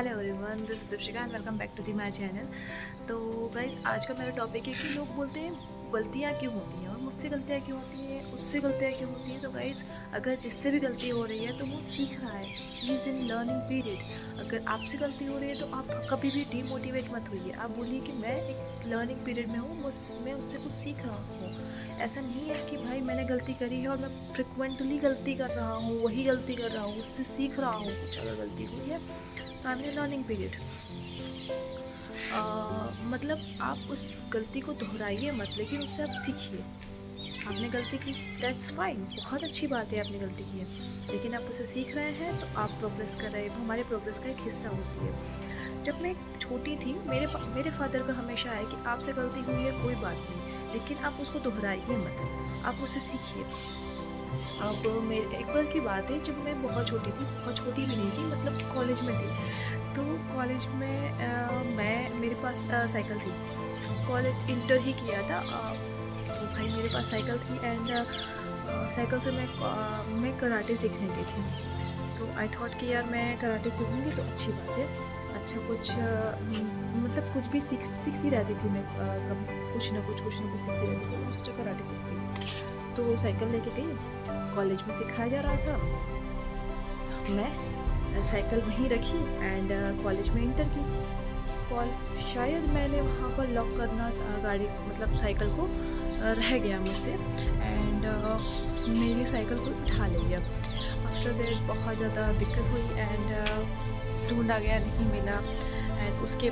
Hello everyone, this is Deepika and welcome back to the my channel. तो guys, आज का मेरा टॉपिक है कि लोग बोलते हैं गलतियाँ क्यों होती हैं और मुझसे गलतियाँ क्यों होती हैं, उससे गलतियाँ क्यों होती हैं। तो गाइस, अगर जिससे भी गलती हो रही है तो वो सीख रहा है, he is in learning period. अगर आपसे गलती हो रही है तो आप कभी भी डीमोटिवेट मत होइए। आप बोलिए कि मैं एक लर्निंग पीरियड में हूँ, मैं उससे कुछ सीख रहा हूँ। ऐसा नहीं है कि भाई मैंने गलती करी है और मैं फ्रिक्वेंटली गलती कर रहा हूँ, वही गलती कर रहा हूँ, उससे सीख रहा हूँ। कुछ अगर गलती हुई है तो I am in learning period. मतलब आप उस गलती को दोहराइए मत, लेकिन उससे आप सीखिए। आपने गलती की, दैट्स फाइन, बहुत अच्छी बात है, आपने गलती की है, लेकिन आप उसे सीख रहे हैं तो आप प्रोग्रेस कर रहे हैं। वो हमारे प्रोग्रेस का एक हिस्सा होती है। जब मैं छोटी थी, मेरे फादर का हमेशा है कि आपसे गलती हुई है कोई बात नहीं, लेकिन आप उसको दोहराइए मत, आप उससे सीखिए। अब मेरे एक बार की बात है, जब मैं बहुत छोटी थी, बहुत छोटी भी नहीं थी, मतलब कॉलेज में थी। तो कॉलेज में मैं मेरे पास साइकिल थी। कॉलेज इंटर ही किया था, तो भाई मेरे पास साइकिल थी एंड साइकिल से मैं कराटे सीखने गई थी। तो आई थॉट कि यार मैं कराटे सीखूँगी तो अच्छी बात है, अच्छा कुछ मतलब कुछ भी सीखती रहती थी मैं, कभी कुछ ना कुछ सीखती रहती थी। तो मैं सोचा कराटे सीखती हूँ, तो साइकिल लेके गई, कॉलेज में सिखाया जा रहा था। मैं साइकिल वहीं रखी एंड कॉलेज में इंटर की। कॉल शायद मैंने वहाँ पर लॉक करना गाड़ी मतलब साइकिल को रह गया मुझसे एंड मेरी साइकिल को उठा ले गया। आफ्टर दैट बहुत ज़्यादा दिक्कत हुई एंड ढूंढा गया, नहीं मिला। एंड उसके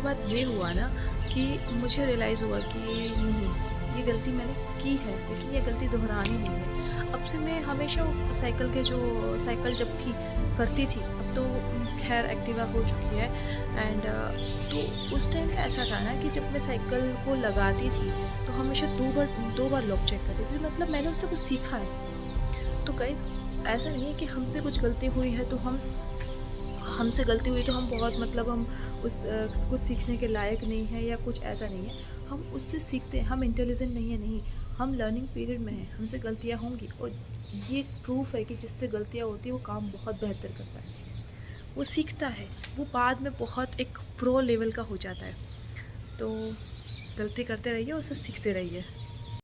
बाद ये हुआ ना कि मुझे रियलाइज़ हुआ कि नहीं, ये गलती मैंने की है, लेकिन ये गलती दोहरानी नहीं है। अब से मैं हमेशा साइकिल जब भी करती थी, अब तो खैर एक्टिवा हो चुकी है एंड तो उस टाइम पे ऐसा था ना कि जब मैं साइकिल को लगाती थी तो हमेशा दो बार लॉक चेक करती थी, मतलब मैंने उससे कुछ सीखा है। तो गाइज़, ऐसा नहीं है कि हमसे कुछ गलती हुई है तो हमसे गलती हुई तो हम बहुत मतलब हम कुछ सीखने के लायक नहीं है या कुछ ऐसा नहीं है। हम उससे सीखते हैं, हम इंटेलिजेंट नहीं है, नहीं, हम लर्निंग पीरियड में हैं, हमसे गलतियाँ होंगी और ये प्रूफ है कि जिससे गलतियाँ होती है वो काम बहुत बेहतर करता है, वो सीखता है, वो बाद में बहुत एक प्रो लेवल का हो जाता है। तो गलती करते रहिए, उससे सीखते रहिए।